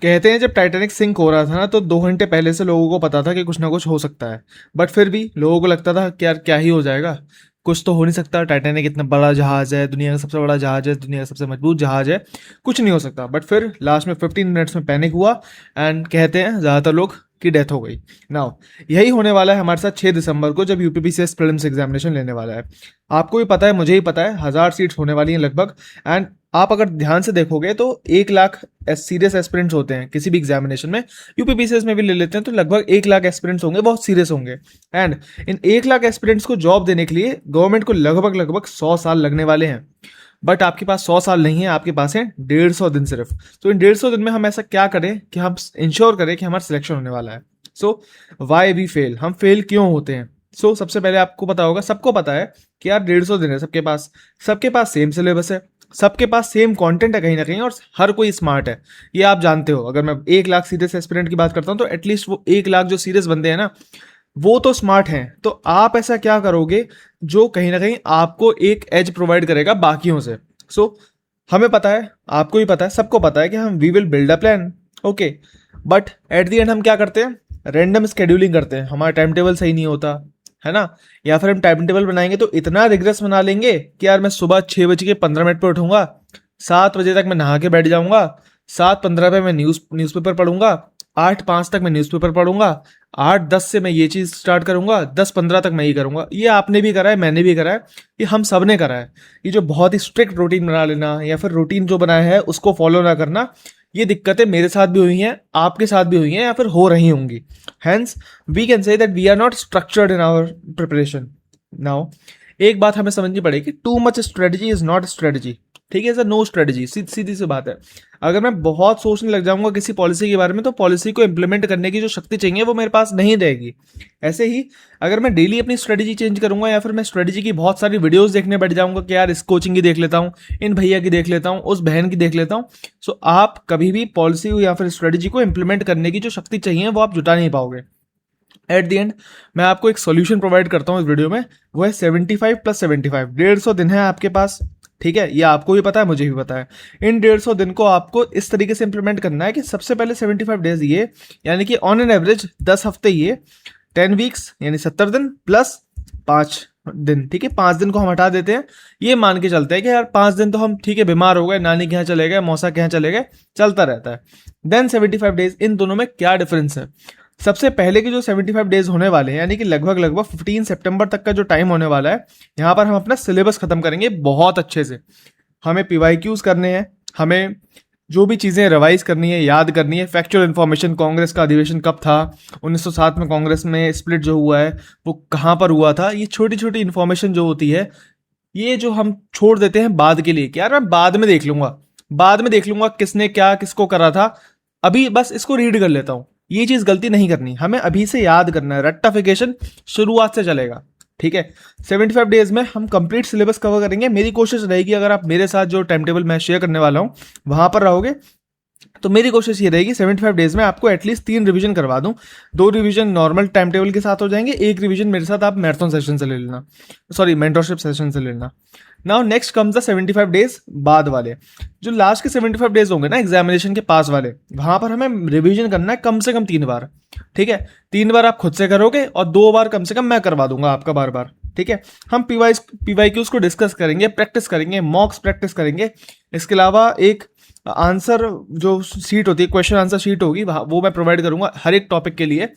कहते हैं जब टाइटैनिक सिंक हो रहा था ना, तो 2 घंटे पहले से लोगों को पता था कि कुछ ना कुछ हो सकता है। बट फिर भी लोगों को लगता था कि यार क्या ही हो जाएगा, कुछ तो हो नहीं सकता, टाइटैनिक इतना बड़ा जहाज है, दुनिया का सबसे बड़ा जहाज है, दुनिया का सबसे मजबूत जहाज है, कुछ नहीं हो सकता। बट फिर लास्ट में 15 मिनट्स में पैनिक हुआ एंड कहते हैं ज़्यादातर लोग की डेथ हो गई। नाउ यही होने वाला है हमारे साथ 6 दिसंबर को, जब यूपीपीसीएस प्रीलिम्स एग्जामिनेशन लेने वाला है। आपको भी पता है, मुझे ही पता है, 1000 सीट्स होने वाली हैं लगभग। एंड आप अगर ध्यान से देखोगे तो 1 लाख सीरियस एस्पिरेंट्स होते हैं किसी भी एग्जामिनेशन में। यूपीपीसीएस में भी ले लेते हैं तो लगभग 1 लाख एस्पिरेंट्स होंगे, बहुत सीरियस होंगे। एंड इन 1 लाख एस्पिरेंट्स को जॉब देने के लिए गवर्नमेंट को लगभग लगभग 100 साल लगने वाले हैं। बट आपके पास 100 साल नहीं है, आपके पास है 150 दिन सिर्फ। तो इन 150 दिन में हम ऐसा क्या करें कि हम इंश्योर करें कि हमारा सिलेक्शन होने वाला है। सो वाई वी फेल, हम फेल क्यों होते हैं। सबसे पहले आपको पता होगा, सबको पता है कि यार 150 दिन है सबके पास सेम सिलेबस है, सबके पास सेम कंटेंट है कहीं ना कहीं, और हर कोई स्मार्ट है, ये आप जानते हो। अगर मैं 1 लाख सीरियस एस्पिरेंट की बात करता हूँ तो एटलीस्ट वो 1 लाख जो सीरियस बंदे हैं ना, वो तो स्मार्ट हैं। तो आप ऐसा क्या करोगे जो कहीं ना कहीं आपको एक एज प्रोवाइड करेगा बाकियों से। सो हमें पता है, आपको भी पता है, सबको पता है कि हम we will build a plan, okay. But at the end हम क्या करते हैं, रैंडम स्केड्यूलिंग करते हैं, हमारा टाइम टेबल सही नहीं होता है ना। या फिर हम टाइम टेबल बनाएंगे तो इतना रिग्रेस बना लेंगे कि यार मैं सुबह 6 बज के 15 मिनट पर उठूंगा, 7 बजे तक मैं नहा के बैठ जाऊंगा, 7:15 पे मैं न्यूज़पेपर पढ़ूंगा, 8:05 तक मैं न्यूज़पेपर पढ़ूंगा, 8:10 से मैं ये चीज़ स्टार्ट करूंगा, 10:15 तक मैं ये करूंगा। ये आपने भी करा है, मैंने भी करा है, ये हम सब ने करा है। ये जो बहुत ही स्ट्रिक्ट रूटीन बना लेना या फिर रूटीन जो बनाया है उसको फॉलो ना करना, ये दिक्कतें मेरे साथ भी हुई हैं, आपके साथ भी हुई हैं, या फिर हो रही होंगी। Hence we can say that we are not structured in our preparation. Now एक बात हमें समझनी पड़ेगी, too much strategy is not strategy. ठीक है सर, नो स्ट्रेटजी, सीधी सी बात है। अगर मैं बहुत सोचने लग जाऊंगा किसी पॉलिसी के बारे में तो पॉलिसी को इंप्लीमेंट करने की जो शक्ति चाहिए वो मेरे पास नहीं रहेगी। ऐसे ही अगर मैं डेली अपनी स्ट्रेटजी चेंज करूंगा या फिर मैं स्ट्रेटजी की बहुत सारी वीडियोस देखने बैठ जाऊंगा कि यार इस कोचिंग की देख लेता हूँ, इन भैया की देख लेता हूँ, उस बहन की देख लेता हूँ, सो आप कभी भी पॉलिसी या फिर स्ट्रेटजी को इंप्लीमेंट करने की जो शक्ति चाहिए वो आप जुटा नहीं पाओगे। एट द एंड मैं आपको एक सॉल्यूशन प्रोवाइड करता हूँ इस वीडियो में, वो है 75+75, 150 दिन है आपके पास। ठीक है, ये आपको भी पता है, मुझे भी पता है। इन 150 दिन को आपको इस तरीके से इंप्लीमेंट करना है कि सबसे पहले 75 डेज ये, यानी कि ऑन एन एवरेज 10 हफ्ते ये, 10 वीक्स यानी 70 दिन प्लस 5 दिन। ठीक है, 5 दिन को हम हटा देते हैं, ये मान के चलते हैं कि यार 5 दिन तो हम ठीक है बीमार हो गए, नानी के यहाँ चले गए, मौसा के यहाँ चले गए, चलता रहता है। देन 75 डेज, इन दोनों में क्या डिफरेंस है। सबसे पहले के जो 75 डेज होने वाले हैं, यानी कि लगभग लगभग 15 सितंबर तक का जो टाइम होने वाला है, यहाँ पर हम अपना सिलेबस खत्म करेंगे बहुत अच्छे से। हमें पीवाईक्यूज करने हैं, हमें जो भी चीज़ें रिवाइज करनी है, याद करनी है, फैक्चुअल इन्फॉर्मेशन, कांग्रेस का अधिवेशन कब था, 1907 में कांग्रेस में स्प्लिट जो हुआ है वो कहाँ पर हुआ था, ये छोटी छोटी इन्फॉर्मेशन जो होती है, ये जो हम छोड़ देते हैं बाद के लिए कि यार मैं बाद में देख लूंगा, बाद में देख लूंगा किसने क्या किसको करा था, अभी बस इसको रीड कर लेता हूँ। ये चीज गलती नहीं करनी, हमें अभी से याद करना है, रट्टाफिकेशन शुरुआत से चलेगा। ठीक है, 75 डेज में हम कंप्लीट सिलेबस कवर करेंगे। मेरी कोशिश रहेगी, अगर आप मेरे साथ जो टाइम टेबल मैं शेयर करने वाला हूँ वहां पर रहोगे तो मेरी कोशिश ये रहेगी 75 डेज में आपको एटलीस्ट 3 रिवीजन करवा दूं। 2 रिवीजन नॉर्मल टाइम टेबल के साथ हो जाएंगे, एक रिवीजन मेरे साथ आप मैराथन सेशन से ले लेना, सॉरी मेंटरशिप सेशन से ले लेना। Now next comes the 75 days बाद वाले, जो लास्ट के 75 डेज होंगे ना एग्जामिनेशन के पास वाले, वहां पर हमें रिवीजन करना है कम से कम 3 बार। ठीक है, 3 बार आप खुद से करोगे और 2 बार कम से कम मैं करवा दूंगा आपका बार बार। ठीक है, हम पीवाईक्यूज को डिस्कस करेंगे, प्रैक्टिस करेंगे, मॉक्स प्रैक्टिस करेंगे। इसके अलावा एक आंसर जो शीट होती है, क्वेश्चन आंसर शीट होगी, वो मैं प्रोवाइड करूंगा हर एक टॉपिक के लिए।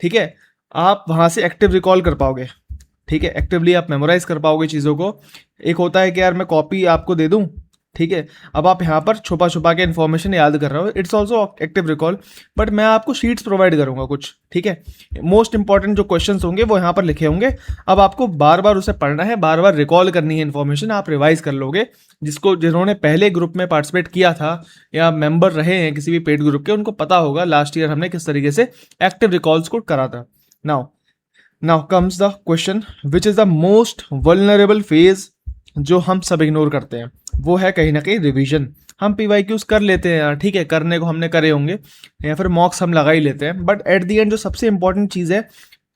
ठीक है, आप वहां से एक्टिव रिकॉल कर पाओगे। ठीक है, एक्टिवली आप मेमोराइज कर पाओगे चीज़ों को। एक होता है कि यार मैं कॉपी आपको दे दूं, ठीक है, अब आप यहाँ पर छुपा छुपा के इन्फॉर्मेशन याद कर रहे हो, it's also active recall, but मैं आपको शीट्स प्रोवाइड करूंगा कुछ। ठीक है, मोस्ट इंपॉर्टेंट जो क्वेश्चंस होंगे वो यहाँ पर लिखे होंगे, अब आपको बार बार उसे पढ़ना है, बार बार रिकॉल करनी है इन्फॉर्मेशन, आप रिवाइज कर लोगे। जिन्होंने पहले ग्रुप में पार्टिसिपेट किया था या मेंबर रहे हैं किसी भी पेड ग्रुप के, उनको पता होगा लास्ट ईयर हमने किस तरीके से एक्टिव रिकॉल्स को करा था। Now comes the question, which is the most vulnerable phase जो हम सब इग्नोर करते हैं, वो है कहीं ना कहीं रिवीजन। हम पीवाईक्यूज कर लेते हैं यार, ठीक है, करने को हमने करे होंगे, या फिर मॉक्स हम लगा ही लेते हैं, बट एट द एंड जो सबसे इंपॉर्टेंट चीज़ है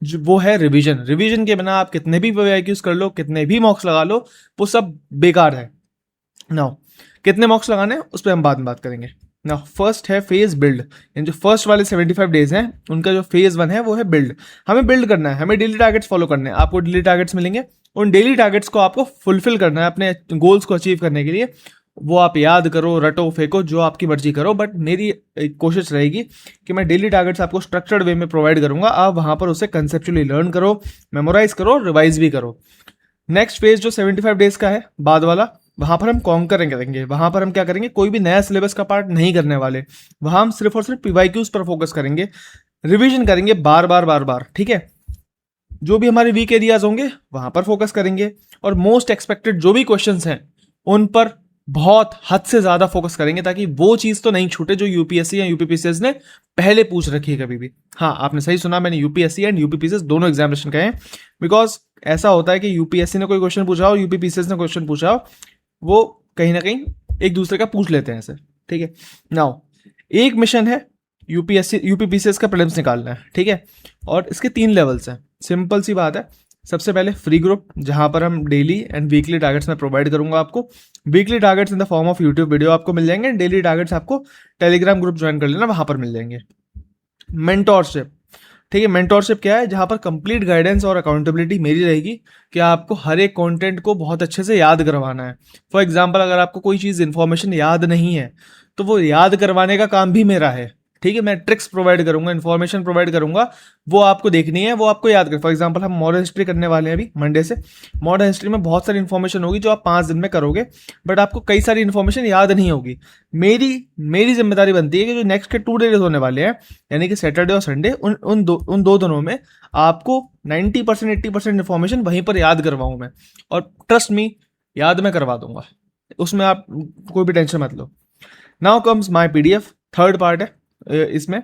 वो है रिवीजन। रिवीजन के बिना आप कितने भी पीवाईक्यूज कर लो, कितने भी मॉक्स लगा लो, वो सब बेकार है। नाउ कितने मॉक्स लगाने हैं उस पर हम बाद में बात करेंगे। ना फर्स्ट है फेज बिल्ड, यानी जो फर्स्ट वाले 75 डेज हैं उनका जो फेज 1 है वो है बिल्ड। हमें बिल्ड करना है, हमें डेली टारगेट्स फॉलो करने हैं। आपको डेली टारगेट्स मिलेंगे, उन डेली टारगेट्स को आपको फुलफिल करना है अपने गोल्स को अचीव करने के लिए। वो आप याद करो, रटो, फेंको, जो आपकी मर्जी करो, बट मेरी एक कोशिश रहेगी कि मैं डेली टारगेट्स आपको स्ट्रक्चर्ड वे में प्रोवाइड करूंगा। आप वहां पर उसे कंसेप्चुअली लर्न करो, मेमोराइज करो, रिवाइज भी करो। नेक्स्ट फेज जो 75 डेज का है बाद वाला, वहां पर हम कॉन्कर करेंगे। वहां पर हम क्या करेंगे, कोई भी नया सिलेबस का पार्ट नहीं करने वाले। वहां हम सिर्फ और सिर्फ पीवाईक्यूज पर फोकस करेंगे, रिवीजन करेंगे बार बार बार बार, ठीक है। जो भी हमारे वीक एरियाज होंगे वहां पर फोकस करेंगे, और मोस्ट एक्सपेक्टेड जो भी क्वेश्चंस हैं उन पर बहुत हद से ज्यादा फोकस करेंगे, ताकि वो चीज तो नहीं छूटे जो यूपीएससी या यूपीपीसीएस ने पहले पूछ रखी है कभी भी। हाँ, आपने सही सुना, मैंने यूपीएससी एंड यूपीपीसीएस दोनों एग्जामिनेशन कहे हैं, बिकॉज ऐसा होता है कि यूपीएससी ने कोई क्वेश्चन पूछा हो, यूपीपीसीएस ने क्वेश्चन पूछा हो, वो कहीं ना कहीं एक दूसरे का पूछ लेते हैं ऐसे, ठीक है। नाउ एक मिशन है यूपीएससी यूपीपीसीएस का प्रीलिम्स निकालना है, ठीक है। और इसके 3 लेवल्स हैं, सिंपल सी बात है। सबसे पहले फ्री ग्रुप, जहां पर हम डेली एंड वीकली टारगेट्स में प्रोवाइड करूंगा आपको। Weekly targets in the form of YouTube video आपको मिल जाएंगे, डेली टारगेट्स आपको टेलीग्राम ग्रुप ज्वाइन कर लेना, वहां पर मिल जाएंगे। मेंटोरशिप, ठीक है। मेंटोरशिप क्या है, जहां पर कंप्लीट गाइडेंस और अकाउंटेबिलिटी मेरी रहेगी कि आपको हर एक कंटेंट को बहुत अच्छे से याद करवाना है। फॉर एग्जांपल, अगर आपको कोई चीज़ इन्फॉर्मेशन याद नहीं है तो वो याद करवाने का काम भी मेरा है, ठीक है। मैं ट्रिक्स प्रोवाइड करूंगा, इन्फॉर्मेशन प्रोवाइड करूंगा, वो आपको देखनी है, वो आपको याद कर। फॉर एग्जांपल, हम मॉडर्न हिस्ट्री करने वाले हैं अभी मंडे से। मॉडर्न हिस्ट्री में बहुत सारी इन्फॉर्मेशन होगी जो आप 5 दिन में करोगे, बट आपको कई सारी इन्फॉर्मेशन याद नहीं होगी। मेरी मेरी जिम्मेदारी बनती है कि जो नेक्स्ट के 2 डेज होने वाले हैं, यानी कि सैटरडे और संडे, उन दो दिनों में आपको 90% 80% इन्फॉर्मेशन वहीं पर याद करवाऊं मैं। और ट्रस्ट मी, याद मैं करवा दूंगा, उसमें आप कोई भी टेंशन मत लो। Now comes my PDF, third part है इसमें।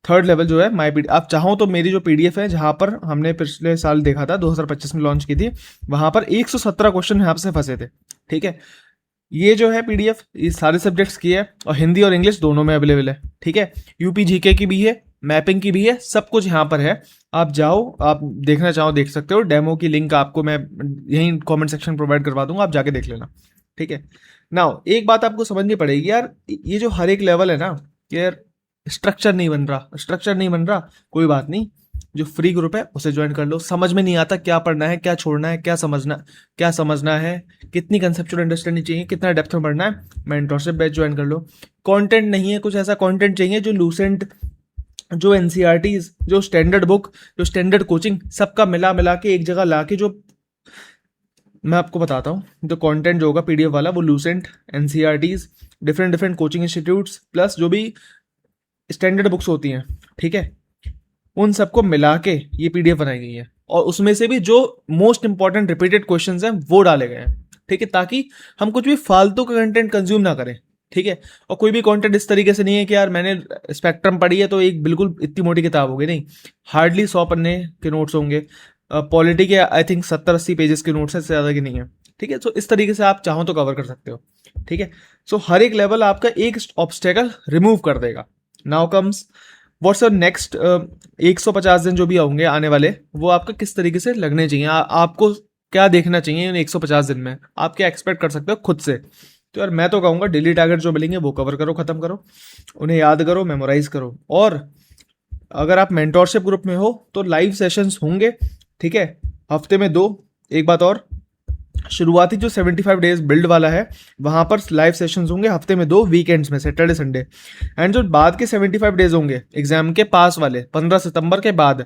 थर्ड लेवल जो है माई पीडीएफ, आप चाहो तो मेरी जो पीडीएफ है, जहां पर हमने पिछले साल देखा था 2025 में लॉन्च की थी, वहां पर 117 क्वेश्चन यहाँ से फंसे थे, ठीक है। ये जो है पीडीएफ, ये सारे सब्जेक्ट्स की है, और हिंदी और इंग्लिश दोनों में अवेलेबल है, ठीक है। यूपी जीके की भी है, मैपिंग की भी है, सब कुछ यहाँ पर है। आप जाओ, आप देखना चाहो देख सकते हो। डेमो की लिंक आपको मैं यहीं कमेंट सेक्शन प्रोवाइड करवा दूंगा, आप जाके देख लेना, ठीक है। नाउ एक बात आपको समझनी पड़ेगी यार, ये जो हर एक लेवल है ना, यार स्ट्रक्चर नहीं बन रहा, स्ट्रक्चर नहीं बन रहा, कोई बात नहीं। जो फ्री ग्रुप है उसे ज्वाइन कर लो। समझ में नहीं आता क्या पढ़ना है, क्या छोड़ना है, क्या समझना है, कितनी कंसेप्चुअल अंडरस्टैंडिंग चाहिए, कितना डेप्थ में पढ़ना है, मेंटरशिप बैच ज्वाइन कर लो। कंटेंट नहीं है, कुछ ऐसा कंटेंट चाहिए जो लूसेंट, जो एनसीईआरटीज, जो स्टैंडर्ड बुक, जो स्टैंडर्ड कोचिंग, सबका मिला मिला के एक जगह ला के, जो मैं आपको बताता हूँ, जो कंटेंट जो होगा पीडीएफ वाला, वो Lucent, NCERTs, different different coaching institutes, plus जो भी स्टैंडर्ड बुक्स होती हैं, ठीक है, उन सबको मिला के ये पीडीएफ बनाई गई है। और उसमें से भी जो मोस्ट इंपॉर्टेंट रिपीटेड क्वेश्चंस हैं वो डाले गए हैं, ठीक है, ताकि हम कुछ भी फालतू का कंटेंट कंज्यूम ना करें, ठीक है। और कोई भी कंटेंट इस तरीके से नहीं है कि यार मैंने स्पेक्ट्रम पढ़ी है तो एक बिल्कुल इतनी मोटी किताब होगी, नहीं। हार्डली 100 पन्ने के नोट्स होंगे। पॉलिटी के आई थिंक 70-80 पेजेस के नोट्स हैं, इससे ज़्यादा की नहीं है, ठीक है। तो इस तरीके से आप चाहो तो कवर कर सकते हो, ठीक है। सो हर एक लेवल आपका एक ऑब्स्टेकल रिमूव कर देगा। Now comes what's your next 150 दिन जो भी होंगे आने वाले, वो आपका किस तरीके से लगने चाहिए, आपको क्या देखना चाहिए इन 150 दिन में, आप क्या एक्सपेक्ट कर सकते हो खुद से। तो यार मैं तो कहूँगा डेली टारगेट जो मिलेंगे वो कवर करो, खत्म करो, उन्हें याद करो, मेमोराइज करो। और अगर आप मेंटोरशिप ग्रुप में हो तो लाइव सेशंस होंगे, ठीक है, हफ्ते में 2। एक बात और, शुरुआती जो 75 डेज बिल्ड वाला है, वहां पर लाइव सेशंस होंगे हफ्ते में 2, वीकेंड्स में सैटरडे संडे। एंड जो बाद के 75 डेज होंगे एग्जाम के पास वाले 15 सितंबर के बाद,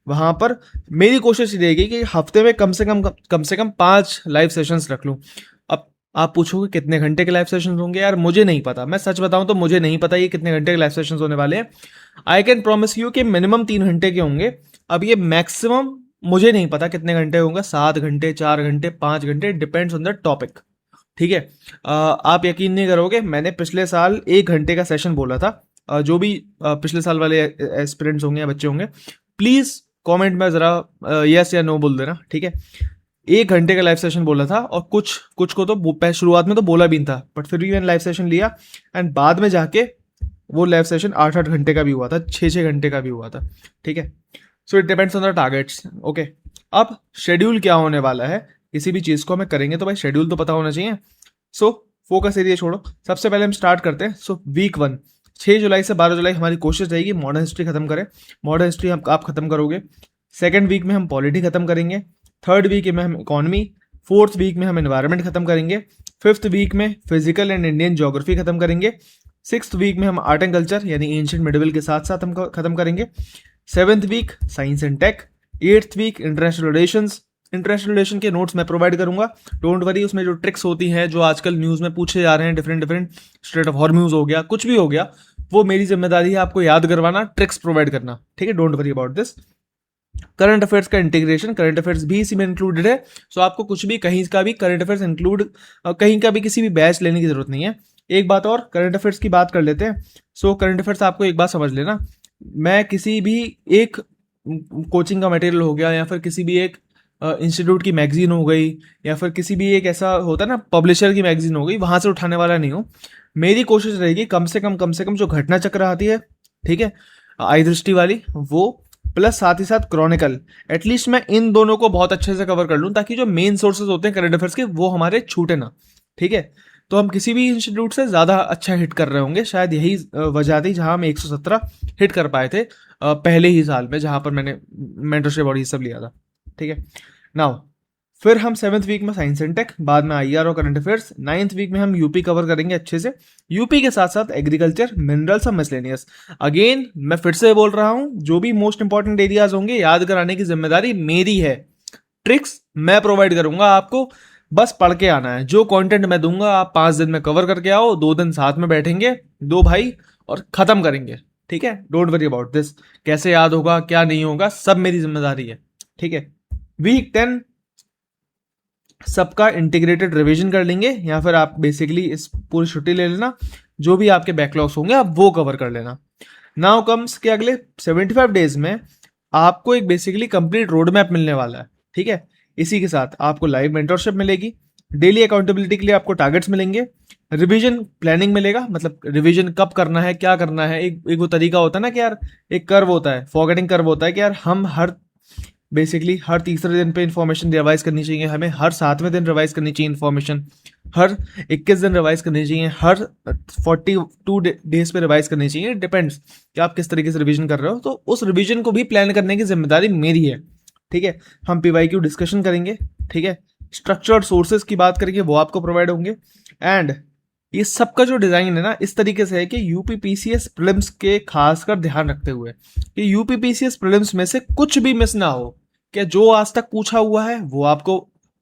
वहां पर मेरी कोशिश रहेगी कि हफ्ते में कम से कम 5 लाइव सेशंस रख लूं। अब आप पूछोगे कितने घंटे के लाइव सेशंस होंगे, यार मुझे नहीं पता, मैं सच बताऊं तो मुझे नहीं पता ये कितने घंटे के लाइव सेशंस होने वाले हैं। आई कैन प्रॉमिस यू कि मिनिमम 3 घंटे के होंगे। अब ये मैक्सिमम मुझे नहीं पता कितने घंटे होंगे, 7 घंटे, 4 घंटे, 5 घंटे, डिपेंड्स ऑन द टॉपिक, ठीक है। आप यकीन नहीं करोगे, मैंने पिछले साल 1 घंटे का सेशन बोला था। जो भी पिछले साल वाले एस्पिरेंट्स होंगे या बच्चे होंगे, प्लीज कमेंट में जरा यस या नो बोल देना, ठीक है। 1 घंटे का लाइव सेशन बोला था, और कुछ को तो शुरुआत में तो बोला भी नहीं था, बट फिर भी मैंने लाइव सेशन लिया, एंड बाद में जाके वो लाइव सेशन 8-8 घंटे का भी हुआ था, 6-6 घंटे का भी हुआ था, ठीक है। So it depends on the targets, okay. अब शेड्यूल क्या होने वाला है, किसी भी चीज़ को हमें करेंगे तो भाई शेड्यूल तो पता होना चाहिए। सो फोकस एरिया छोड़ो, सबसे पहले हम स्टार्ट करते हैं। सो वीक 1, 6 जुलाई से 12 जुलाई हमारी कोशिश रहेगी मॉडर्न हिस्ट्री खत्म करें। मॉडर्न हिस्ट्री आप खत्म करोगे। सेकंड वीक में हम पॉलिटी खत्म करेंगे। थर्ड वीक में हम इकोनॉमी। फोर्थ वीक में हम एनवायरनमेंट खत्म करेंगे। फिफ्थ वीक में फिजिकल एंड इंडियन ज्योग्राफी खत्म करेंगे। सिक्स्थ वीक में हम आर्ट एंड कल्चर यानी एंशिएंट मिडिवल के साथ साथ हम खत्म करेंगे। Seventh week science and tech. Eighth week international relations. International relation के नोट्स मैं प्रोवाइड करूंगा, डोंट वरी। उसमें जो ट्रिक्स होती हैं जो आजकल न्यूज़ में पूछे जा रहे हैं, डिफरेंट डिफरेंट स्टेट ऑफ हॉर्म्यूज हो गया, कुछ भी हो गया, वो मेरी जिम्मेदारी है आपको याद करवाना, ट्रिक्स प्रोवाइड करना, ठीक है। Don't worry about this. Current affairs का इंटीग्रेशन, करंट अफेयर्स भी इसी में इंक्लूडेड है। सो आपको कुछ भी कहीं का भी करंट अफेयर्स इंक्लूड, कहीं का भी किसी भी बैच लेने की जरूरत नहीं है। एक बात और, करंट अफेयर्स की बात कर लेते हैं। सो करंट अफेयर्स आपको एक बात समझ लेना, मैं किसी भी एक कोचिंग का मटेरियल हो गया या फिर किसी भी एक इंस्टीट्यूट की मैगजीन हो गई या फिर किसी भी एक ऐसा होता है ना पब्लिशर की मैगजीन हो गई, वहां से उठाने वाला नहीं हो। मेरी कोशिश रहेगी कम से कम जो घटना चक्र आती है, ठीक है, आई दृष्टि वाली, वो प्लस साथ ही साथ क्रॉनिकल, एटलीस्ट मैं इन दोनों को बहुत अच्छे से कवर कर लूँ ताकि जो मेन सोर्सेज होते हैं करंट अफेयर्स के वो हमारे छूटे ना, ठीक है। तो हम किसी भी इंस्टीट्यूट से ज़्यादा अच्छा हिट कर रहे होंगे, शायद यही वजह थी जहां हम 117 हिट कर पाए थे पहले ही साल में जहां पर मैंने मेंटरशिप और ये सब लिया था, ठीक है। नाउ फिर हम 7th वीक में साइंस एंड टेक, बाद में आईआर और करंट अफेयर्स। 9th वीक में हम यूपी कवर करेंगे अच्छे से, यूपी के साथ साथ एग्रीकल्चर, मिनरल्स और मिसलेनियस। अगेन मैं फिर से बोल रहा हूं, जो भी मोस्ट इंपॉर्टेंट एरियाज होंगे याद कराने की जिम्मेदारी मेरी है, ट्रिक्स मैं प्रोवाइड करूंगा आपको, बस पढ़ के आना है। जो कंटेंट मैं दूंगा आप 5 दिन में कवर करके आओ, 2 दिन साथ में बैठेंगे दो भाई और खत्म करेंगे, ठीक है। डोंट वरी अबाउट दिस, कैसे याद होगा क्या नहीं होगा सब मेरी जिम्मेदारी है, ठीक है। वीक 10 सबका इंटीग्रेटेड रिवीजन कर लेंगे, या फिर आप बेसिकली इस पूरी छुट्टी ले लेना, जो भी आपके बैकलॉग्स होंगे आप वो कवर कर लेना। नाउ कम्स के अगले 75 डेज में आपको एक बेसिकली कंप्लीट रोड मैप मिलने वाला है, ठीक है। इसी के साथ आपको लाइव मेंटरशिप मिलेगी, डेली अकाउंटेबिलिटी के लिए आपको टारगेट्स मिलेंगे, रिवीजन प्लानिंग मिलेगा, मतलब रिवीजन कब करना है क्या करना है। एक वो तरीका होता है ना कि यार एक कर्व होता है, फॉरगेटिंग कर्व होता है कि यार हम बेसिकली हर तीसरे दिन पे इन्फॉर्मेशन रिवाइज करनी चाहिए, हमें हर 7वें दिन रिवाइज करनी चाहिए इन्फॉर्मेशन, हर 21 दिन रिवाइज करनी चाहिए, हर 42 डेज पे रिवाइज करनी चाहिए। डिपेंड्स कि आप किस तरीके से रिवीजन कर रहे हो, तो उस रिवीजन को भी प्लान करने की जिम्मेदारी मेरी है, ठीक है। हम पीवाईक्यू डिस्कशन करेंगे, ठीक है। स्ट्रक्चर्ड सोर्सेज की बात करेंगे, वो आपको प्रोवाइड होंगे। एंड ये सबका जो डिजाइन है ना इस तरीके से है कि यूपीपीसीएस प्रीलिम्स के खासकर ध्यान रखते हुए कि यूपीपीसीएस प्रीलिम्स में से कुछ भी मिस ना हो, क्या जो आज तक पूछा हुआ है वो आपको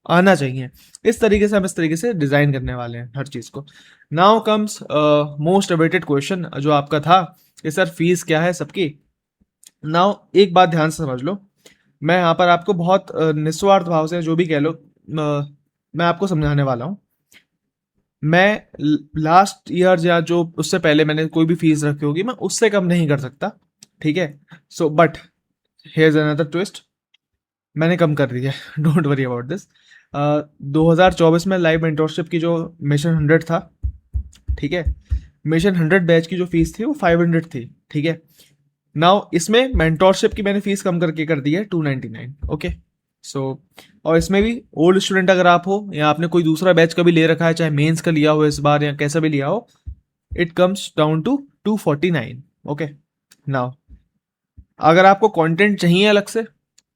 आना चाहिए। इस तरीके से हम इस तरीके से डिजाइन करने वाले हैं हर चीज को। Now comes most awaited question जो आपका था कि सर फीस क्या है सबकी। नाउ एक बात ध्यान से समझ लो, मैं यहाँ पर आपको बहुत निस्वार्थ भाव से जो भी कह लो, मैं आपको समझाने वाला हूँ। मैं लास्ट ईयर या जो उससे पहले मैंने कोई भी फीस रखी होगी मैं उससे कम नहीं कर सकता, ठीक है। So but here's another twist, मैंने कम कर दी है डोंट वरी अबाउट दिस। 2024 में लाइव मेंटोरशिप की जो मिशन 100 था, ठीक है, मिशन 100 बैच की जो फीस थी वो 500 थी, ठीक है। नाउ इसमें मेंटोरशिप की मैंने फीस कम करके कर दी है 299, ओके। सो और इसमें भी ओल्ड स्टूडेंट अगर आप हो या आपने कोई दूसरा बैच कभी ले रखा है, चाहे मेंस का लिया हो इस बार या कैसा भी लिया हो, it comes down to 249, okay. Now अगर आपको कंटेंट चाहिए अलग से,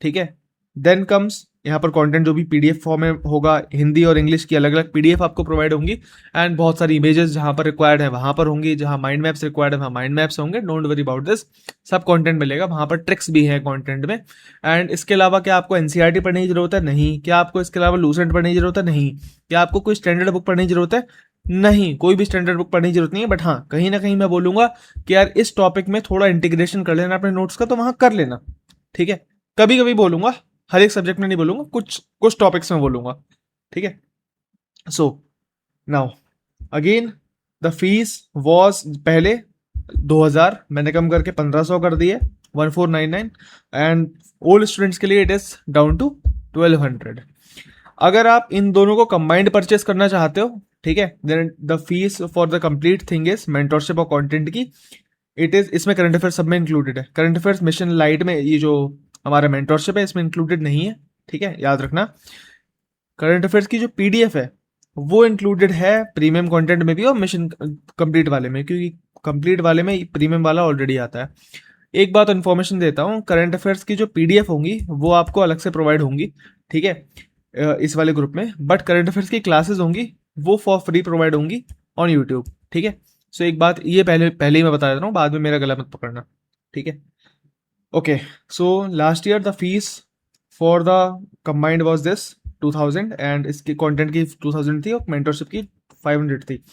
ठीक है, देन कम्स यहाँ पर कंटेंट जो भी पीडीएफ फॉर्म में होगा, हिंदी और इंग्लिश की अलग अलग पीडीएफ आपको प्रोवाइड होंगी, एंड बहुत सारी इमेजेस जहां पर रिक्वायर्ड है वहां पर होंगी, जहां माइंड मैप्स रिक्वायर्ड है वहां माइंड मैप्स होंगे। डोंट वरी अबाउट दिस, सब कंटेंट मिलेगा वहां पर, ट्रिक्स भी है कंटेंट में। एंड इसके अलावा क्या आपको एनसीईआरटी पढ़ने की जरूरत है? नहीं। क्या आपको इसके अलावा लूसेंट पढ़ने की जरूरत है? नहीं। क्या आपको कोई स्टैंडर्ड बुक पढ़ने की जरूरत है? नहीं, कोई भी स्टैंडर्ड बुक पढ़ने की जरूरत नहीं है। बट हाँ, कहीं ना कहीं मैं बोलूंगा कि यार इस टॉपिक में थोड़ा इंटीग्रेशन कर लेना अपने नोट्स का, तो वहां कर लेना, ठीक है। कभी कभी बोलूंगा, हर एक सब्जेक्ट में नहीं बोलूंगा, कुछ कुछ टॉपिक्स में बोलूंगा, ठीक है। So now again the fees was पहले 2000, मैंने कम करके 1500 कर दी है, 1499। एंड ओल्ड स्टूडेंट्स के लिए इट इज डाउन टू 1200। अगर आप इन दोनों को कंबाइंड परचेस करना चाहते हो, ठीक है, then the fees for the complete thing is mentorship और कंटेंट की, इट इज, इसमें करंट अफेयर सब में इंक्लूडेड है। करंट अफेयर्स मिशन लाइट में ये जो हमारा मेंटरशिप है इसमें इंक्लूडेड नहीं है, ठीक है, याद रखना। करंट अफेयर्स की जो पीडीएफ है वो इंक्लूडेड है प्रीमियम कंटेंट में भी और मिशन कंप्लीट वाले में, क्योंकि कंप्लीट वाले में प्रीमियम वाला ऑलरेडी आता है। एक बात इन्फॉर्मेशन देता हूँ, करंट अफेयर्स की जो पीडीएफ होंगी वो आपको अलग से प्रोवाइड होंगी, ठीक है, इस वाले ग्रुप में। बट करंट अफेयर्स की क्लासेस होंगी वो फॉर फ्री प्रोवाइड होंगी ऑन यूट्यूब, ठीक है। सो एक बात ये पहले पहले ही मैं बता देता हूँ, बाद में मेरा गला मत पकड़ना, ठीक है। Okay, so last year the fees for the combined was this 2000, and इसकी कंटेंट की 2000 थी और मेंटरशिप की 500 थी।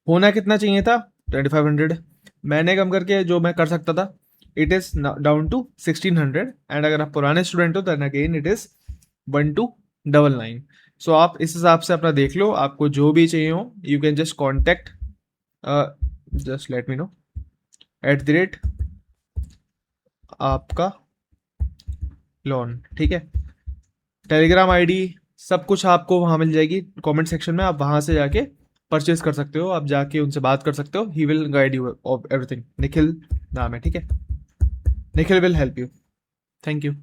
होना कितना चाहिए था? 2500। मैंने कम करके जो मैं कर सकता था, it is down to 1600, and अगर आप पुराने स्टूडेंट हो then again it is 1299। So आप इस हिसाब से अपना देख लो, आपको जो भी चाहिए हो you can just contact, just let me know @ आपका लोन, ठीक है। टेलीग्राम आईडी सब कुछ आपको वहां मिल जाएगी कमेंट सेक्शन में, आप वहां से जाके परचेज कर सकते हो, आप जाके उनसे बात कर सकते हो, he will guide you of everything. Nikhil नाम है, ठीक है, Nikhil will help you. Thank you.